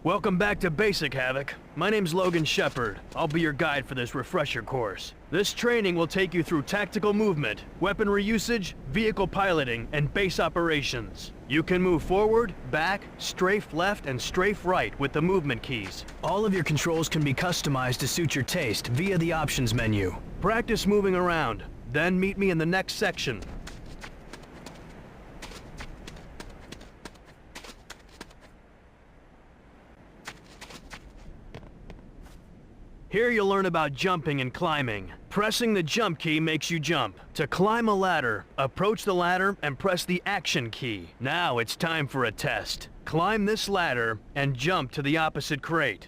Welcome back to Basic Havoc. My name's Logan Shepard. I'll be your guide for this refresher course. This training will take you through tactical movement, weaponry usage, vehicle piloting, and base operations. You can move forward, back, strafe left, and strafe right with the movement keys. All of your controls can be customized to suit your taste via the options menu. Practice moving around, then meet me in the next section. Here you'll learn about jumping and climbing. Pressing the jump key makes you jump. To climb a ladder, approach the ladder and press the action key. Now it's time for a test. Climb this ladder and jump to the opposite crate.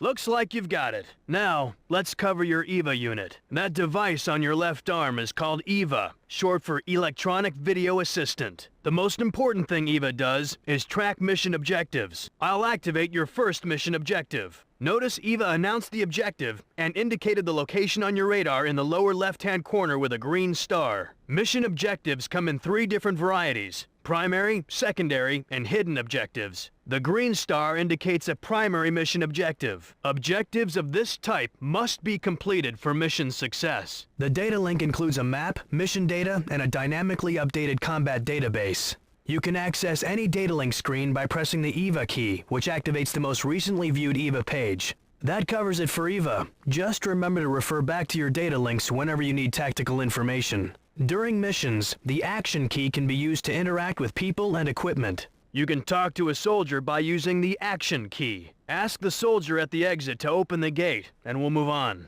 Looks like you've got it. Now, let's cover your EVA unit. That device on your left arm is called EVA, short for Electronic Video Assistant. The most important thing EVA does is track mission objectives. I'll activate your first mission objective. Notice EVA announced the objective and indicated the location on your radar in the lower left-hand corner with a green star. Mission objectives come in 3 different varieties: primary, secondary, and hidden objectives. The green star indicates a primary mission objective. Objectives of this type must be completed for mission success. The data link includes a map, mission data, and a dynamically updated combat database. You can access any data link screen by pressing the EVA key, which activates the most recently viewed EVA page. That covers it for EVA. Just remember to refer back to your data links whenever you need tactical information. During missions, the action key can be used to interact with people and equipment. You can talk to a soldier by using the action key. Ask the soldier at the exit to open the gate, and we'll move on.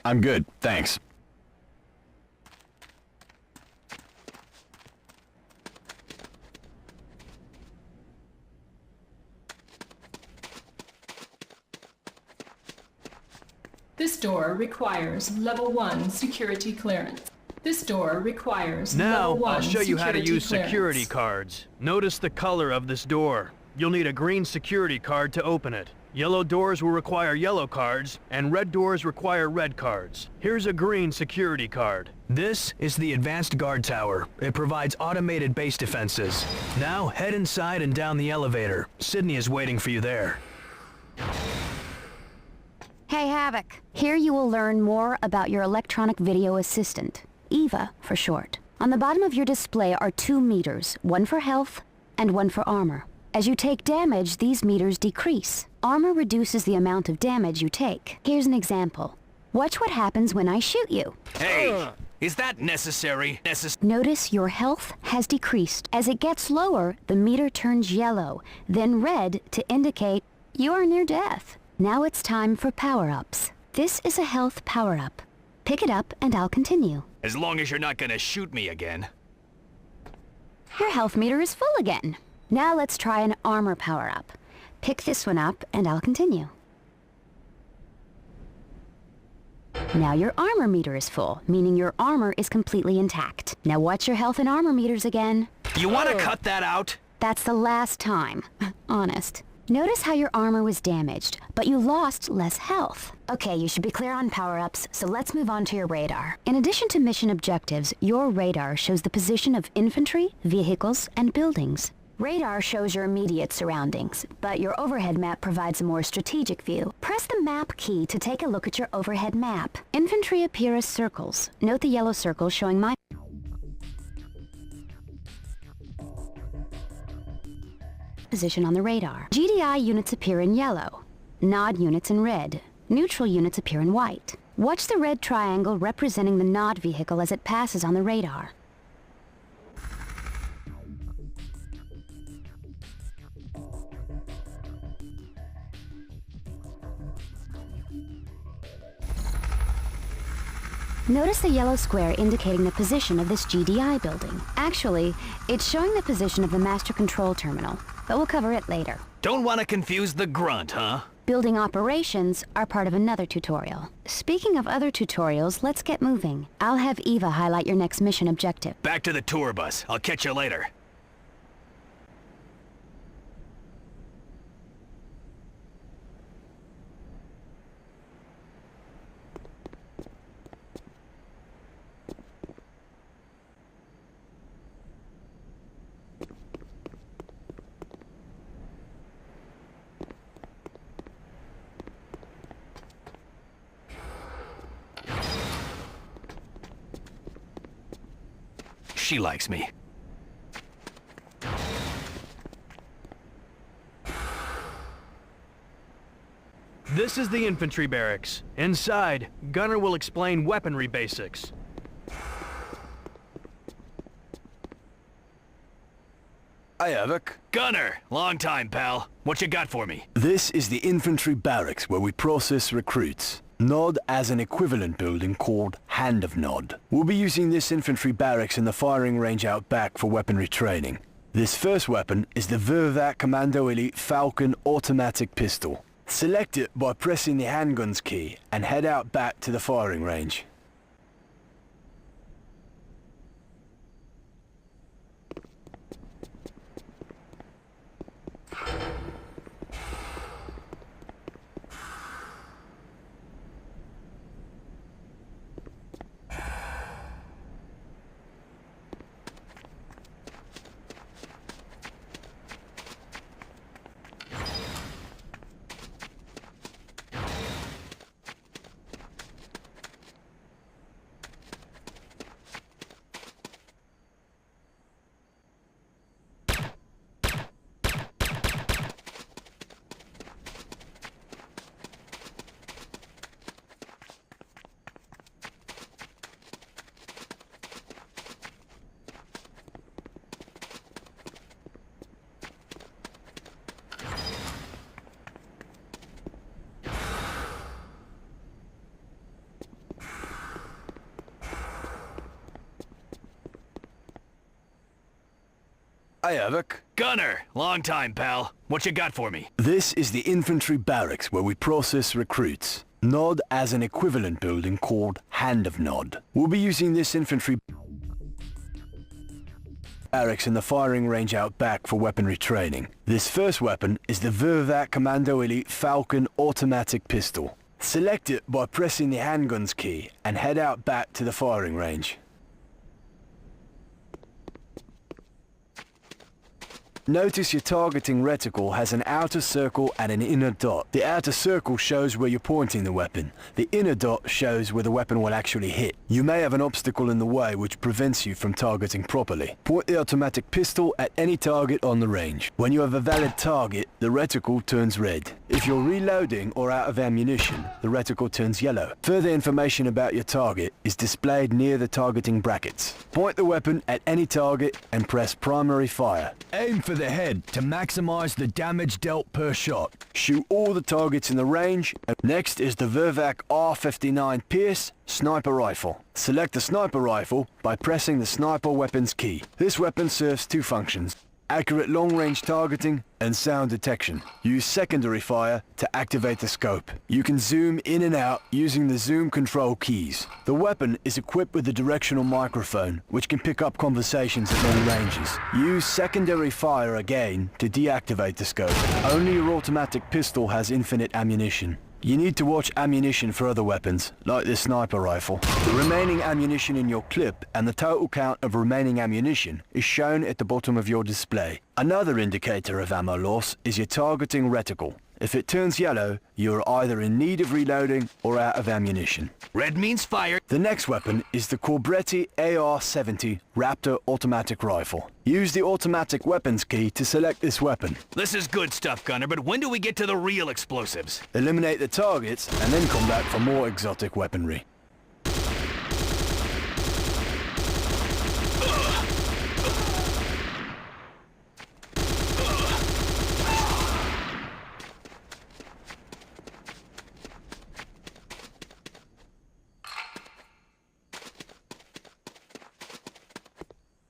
I'm good, thanks. This door requires level 1 security clearance. This door requires level 1 Now, I'll show you how to use clearance. security cards. Notice the color of this door. You'll need a green security card to open it. Yellow doors will require yellow cards, and red doors require red cards. Here's a green security card. This is the Advanced Guard Tower. It provides automated base defenses. Now, head inside and down the elevator. Sydney is waiting for you there. Hey Havoc, here you will learn more about your electronic video assistant, EVA for short. On the bottom of your display are 2 meters, one for health and one for armor. As you take damage, these meters decrease. Armor reduces the amount of damage you take. Here's an example. Watch what happens when I shoot you. Hey, is that necessary? Notice your health has decreased. As it gets lower, the meter turns yellow, then red to indicate you are near death. Now it's time for power-ups. This is a health power-up. Pick it up and I'll continue. As long as you're not gonna shoot me again. Your health meter is full again. Now let's try an armor power-up. Pick this one up and I'll continue. Now your armor meter is full, meaning your armor is completely intact. Now watch your health and armor meters again. You wanna cut that out? That's the last time. Honest. Notice how your armor was damaged, but you lost less health. Okay, you should be clear on power-ups, so let's move on to your radar. In addition to mission objectives, your radar shows the position of infantry, vehicles, and buildings. Radar shows your immediate surroundings, but your overhead map provides a more strategic view. Press the map key to take a look at your overhead map. Infantry appear as circles. Note the yellow circle showing my position on the radar. GDI units appear in yellow, nod units in red, neutral units appear in white. Watch the red triangle representing the nod vehicle as it passes on the radar. Notice the yellow square indicating the position of this GDI building. Actually, it's showing the position of the master control terminal, but we'll cover it later. Don't want to confuse the grunt, huh? Building operations are part of another tutorial. Speaking of other tutorials, let's get moving. I'll have Eva highlight your next mission objective. Back to the tour bus. I'll catch you later. She likes me. This is the infantry barracks. Inside, Gunner will explain weaponry basics. Hey, Havoc. Gunner! Long time, pal. What you got for me? This is the infantry barracks where we process recruits. Nod has an equivalent building called Hand of Nod. We'll be using this infantry barracks in the firing range out back for weaponry training. This first weapon is the Vervac Commando Elite Falcon automatic pistol. Select it by pressing the handguns key and head out back to the firing range. Hey, Havoc. Gunner! Long time, pal. What you got for me? This is the infantry barracks where we process recruits. Nod has an equivalent building called Hand of Nod. We'll be using this infantry barracks in the firing range out back for weaponry training. This first weapon is the Vervac Commando Elite Falcon automatic pistol. Select it by pressing the handguns key and head out back to the firing range. Notice your targeting reticle has an outer circle and an inner dot. The outer circle shows where you're pointing the weapon. The inner dot shows where the weapon will actually hit. You may have an obstacle in the way which prevents you from targeting properly. Point the automatic pistol at any target on the range. When you have a valid target, the reticle turns red. If you're reloading or out of ammunition, the reticle turns yellow. Further information about your target is displayed near the targeting brackets. Point the weapon at any target and press primary fire. Aim for the head to maximize the damage dealt per shot. Shoot all the targets in the range. Next is the Vervac R59 Pierce sniper rifle. Select the sniper rifle by pressing the sniper weapons key. This weapon serves two functions: accurate long-range targeting and sound detection. Use secondary fire to activate the scope. You can zoom in and out using the zoom control keys. The weapon is equipped with a directional microphone, which can pick up conversations at long ranges. Use secondary fire again to deactivate the scope. Only your automatic pistol has infinite ammunition. You need to watch ammunition for other weapons, like this sniper rifle. The remaining ammunition in your clip and the total count of remaining ammunition is shown at the bottom of your display. Another indicator of ammo loss is your targeting reticle. If it turns yellow, you're either in need of reloading or out of ammunition. Red means fire. The next weapon is the Corbretti AR-70 Raptor automatic rifle. Use the automatic weapons key to select this weapon. This is good stuff, Gunner, but when do we get to the real explosives? Eliminate the targets and then come back for more exotic weaponry.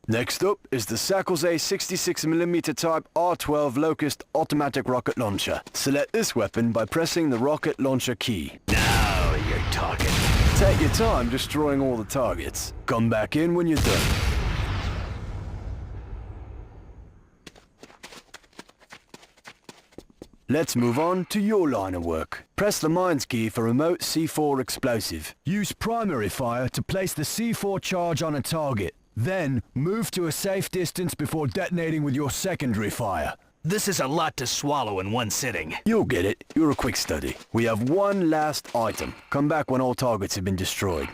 Next up is the Sakoze 66mm Type R12 Locust automatic rocket launcher. Select this weapon by pressing the rocket launcher key. Now you're talking. Take your time destroying all the targets. Come back in when you're done. Let's move on to your line of work. Press the mines key for remote C4 explosive. Use primary fire to place the C4 charge on a target. Then, move to a safe distance before detonating with your secondary fire. This is a lot to swallow in one sitting. You'll get it. You're a quick study. We have one last item. Come back when all targets have been destroyed.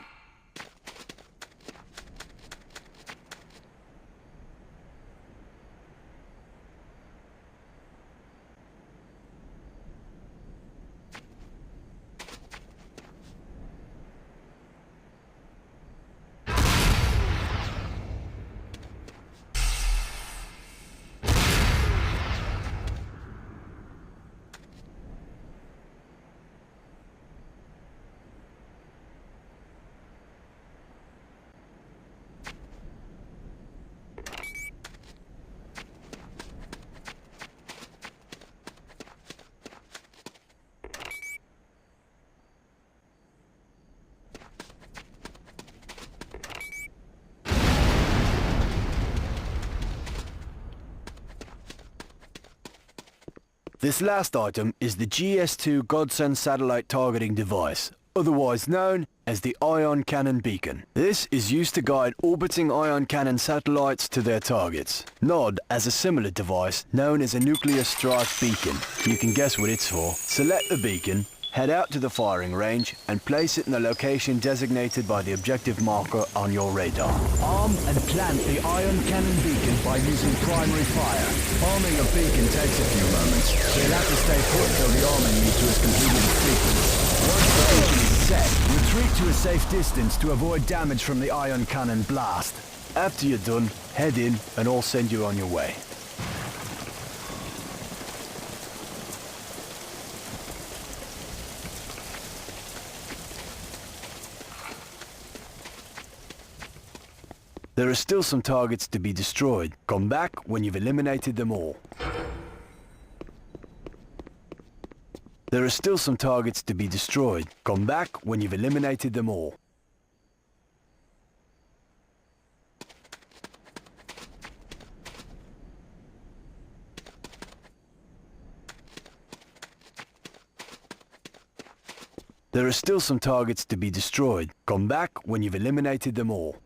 This last item is the GS2 Godsend satellite targeting device, otherwise known as the ion cannon beacon. This is used to guide orbiting ion cannon satellites to their targets. NOD has a similar device known as a nuclear strike beacon. You can guess what it's for. Select the beacon, head out to the firing range and place it in the location designated by the objective marker on your radar. Arm and plant the ion cannon beacon by using primary fire. Arming a beacon takes a few moments, so you'll have to stay put till the arming meter has completed its sequence. Once the beacon is set, retreat to a safe distance to avoid damage from the ion cannon blast. After you're done, head in and I'll send you on your way. There are still some targets to be destroyed. Come back when you've eliminated them all. There are still some targets to be destroyed. Come back when you've eliminated them all. There are still some targets to be destroyed. Come back when you've eliminated them all.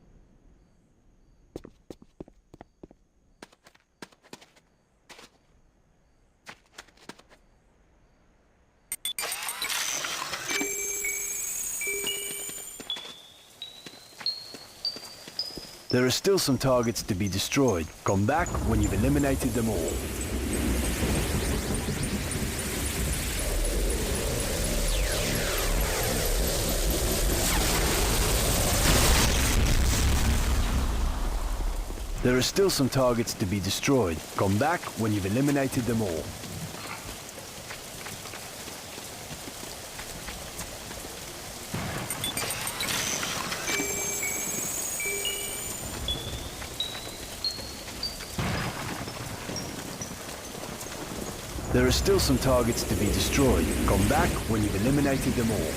There are still some targets to be destroyed. Come back when you've eliminated them all. There are still some targets to be destroyed. Come back when you've eliminated them all. There are still some targets to be destroyed. Come back when you've eliminated them all.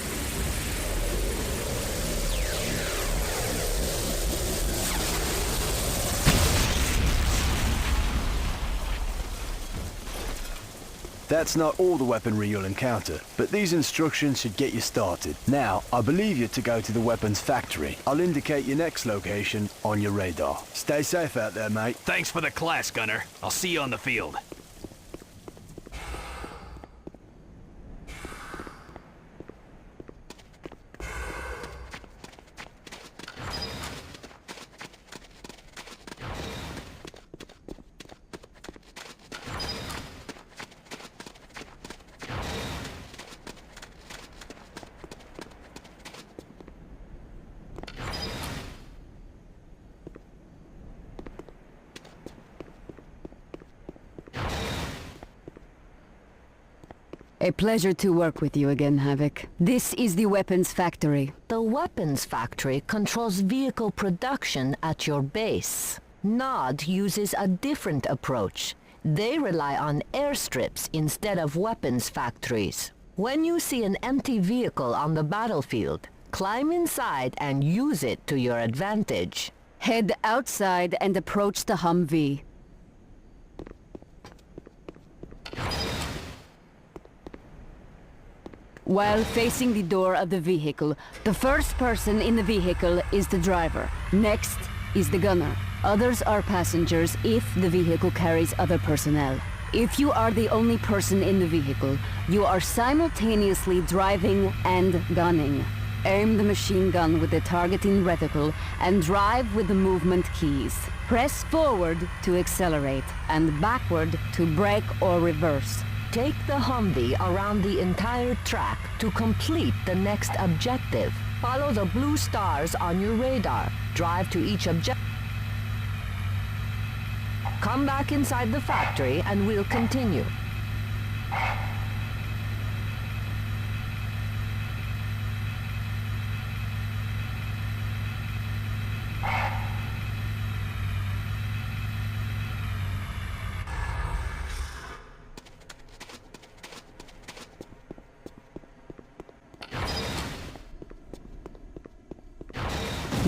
That's not all the weaponry you'll encounter, but these instructions should get you started. Now, I believe you to go to the weapons factory. I'll indicate your next location on your radar. Stay safe out there, mate. Thanks for the class, Gunner. I'll see you on the field. A pleasure to work with you again, Havoc. This is the weapons factory. The weapons factory controls vehicle production at your base. NOD uses a different approach. They rely on airstrips instead of weapons factories. When you see an empty vehicle on the battlefield, climb inside and use it to your advantage. Head outside and approach the Humvee. While facing the door of the vehicle, the first person in the vehicle is the driver. Next is the gunner. Others are passengers if the vehicle carries other personnel. If you are the only person in the vehicle, you are simultaneously driving and gunning. Aim the machine gun with the targeting reticle and drive with the movement keys. Press forward to accelerate and backward to brake or reverse. Take the Humvee around the entire track to complete the next objective. Follow the blue stars on your radar. Drive to each objective. Come back inside the factory and we'll continue.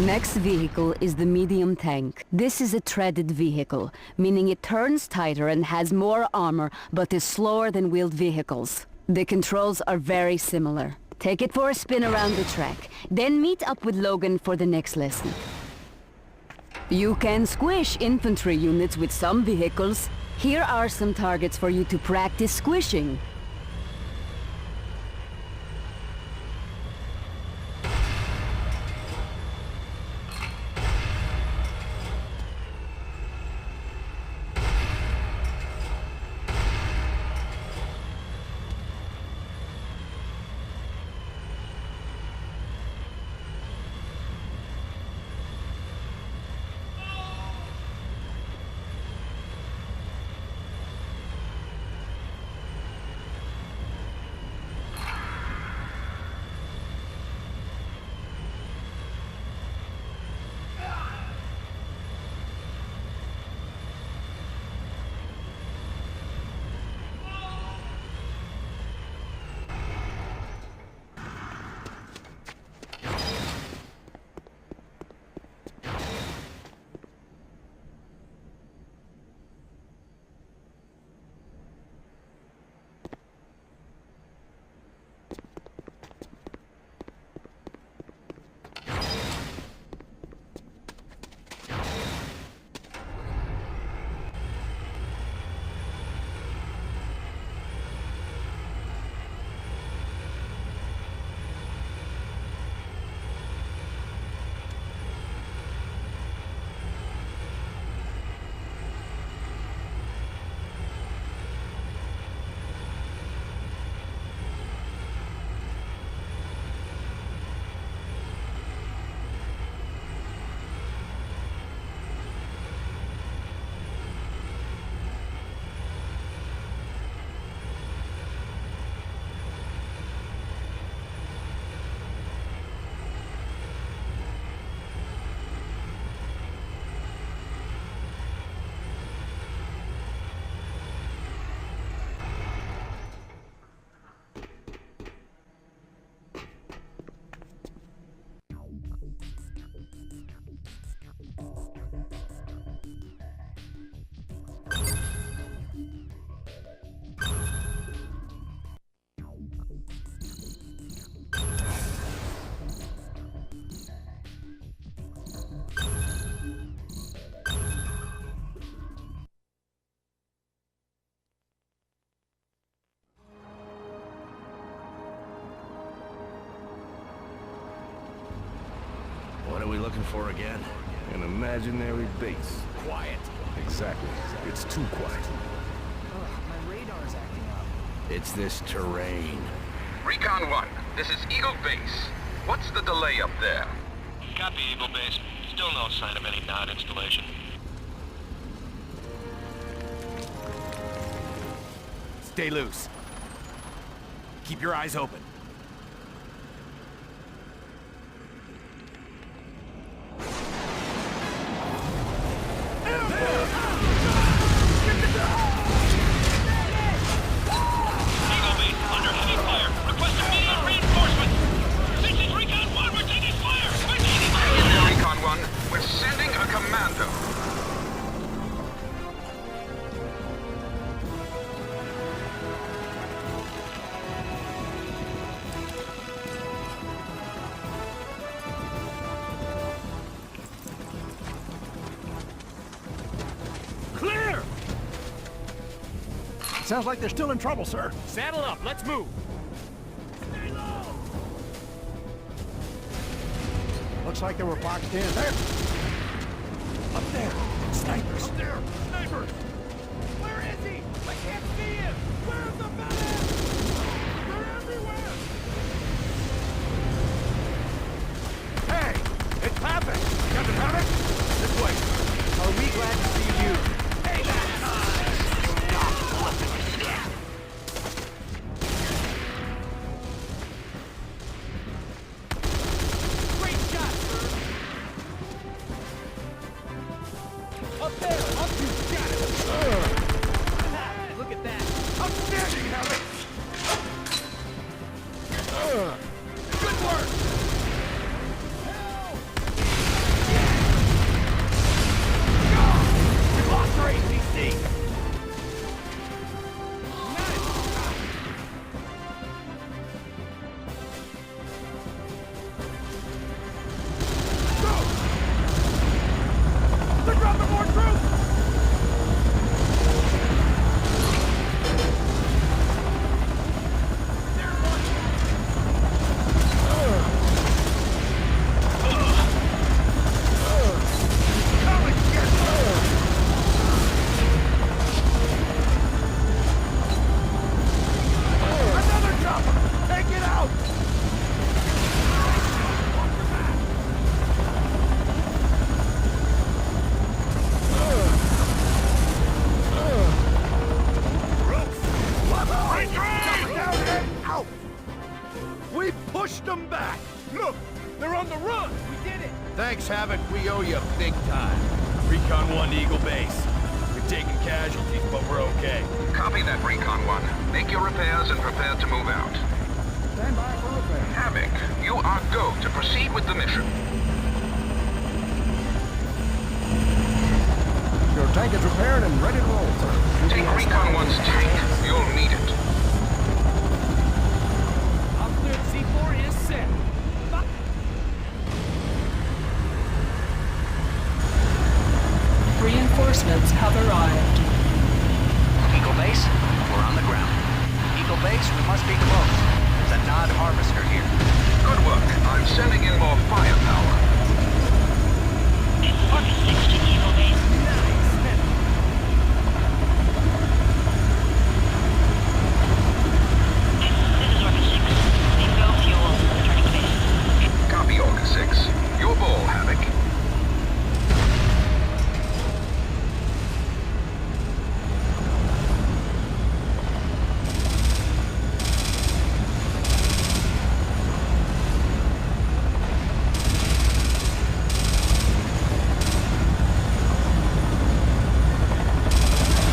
Next vehicle is the medium tank. This is a treaded vehicle, meaning it turns tighter and has more armor, but is slower than wheeled vehicles. The controls are very similar. Take it for a spin around the track, then meet up with Logan for the next lesson. You can squish infantry units with some vehicles. Here are some targets for you to practice squishing. What are we looking for again? An imaginary base. Quiet. Exactly. It's too quiet. My radar's acting up. It's this terrain. Recon 1, this is Eagle Base. What's the delay up there? Copy, Eagle Base. Still no sign of any node installation. Stay loose. Keep your eyes open. Sounds like they're still in trouble, sir. Saddle up, let's move. Looks like they were boxed in. There! Up there! Snipers! Up there! Snipers! Where is he? I can't see him! Where's the medic? They're everywhere! Hey! It's happened! Captain Havoc? This way. Are we glad to see you? Hey, that's Great shot, sir! Up there! Up you got it! Look at that! outstanding, Havoc! Good work! them back! Look! They're on the run! We did it! Thanks, Havoc. We owe you big time. Recon 1 to Eagle Base. We're taking casualties, but we're okay. Copy that, Recon 1. Make your repairs and prepare to move out. Stand by for repair. Havoc, you are go to proceed with the mission. Your tank is repaired and ready to roll, sir. Take Recon 1's tank. You'll need it. Altitude C4 is set. Reinforcements have arrived. Eagle Base, we're on the ground. Eagle Base, we must be close. There's a Nod harvester here. Good work. I'm sending in more firepower. Orbit 6 to Eagle Base. This is Orbit 6. Bingo fuel. Returning to base. Copy, Orca 6. Your ball, Havoc.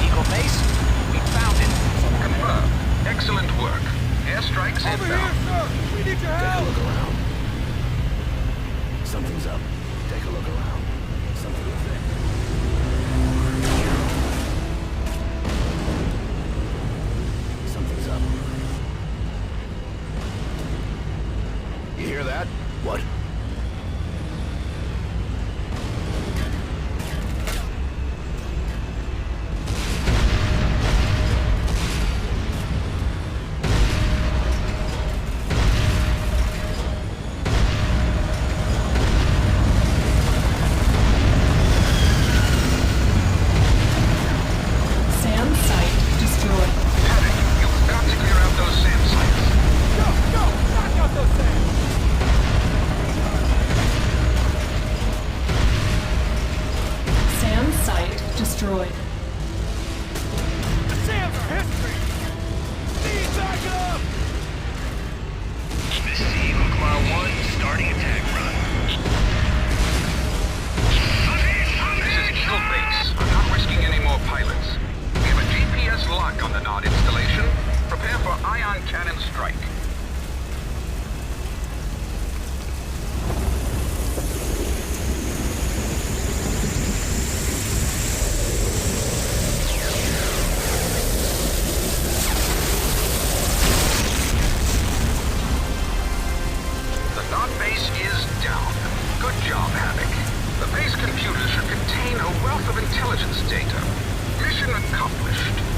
Eagle Base, we found it. Confirmed. Excellent work. Airstrikes Over here, inbound. sir! We need your help! Look around. Something's up. Take a look around. Something is there. Something's up. You hear that? What? SAM site destroyed. Havoc, you've got to clear out those SAM sites. Go! Go! Knock out those things! SAM site destroyed. The SAMs are history! Need backup! This is Eagle Claw 1, starting attack run. This is Eagle Base. I'm not risking any more pilots. We have a GPS lock on the Nod installation. Prepare for ion cannon strike. The Nod base is down. Good job, Havoc. The base computers should contain a wealth of intelligence data. Mission accomplished.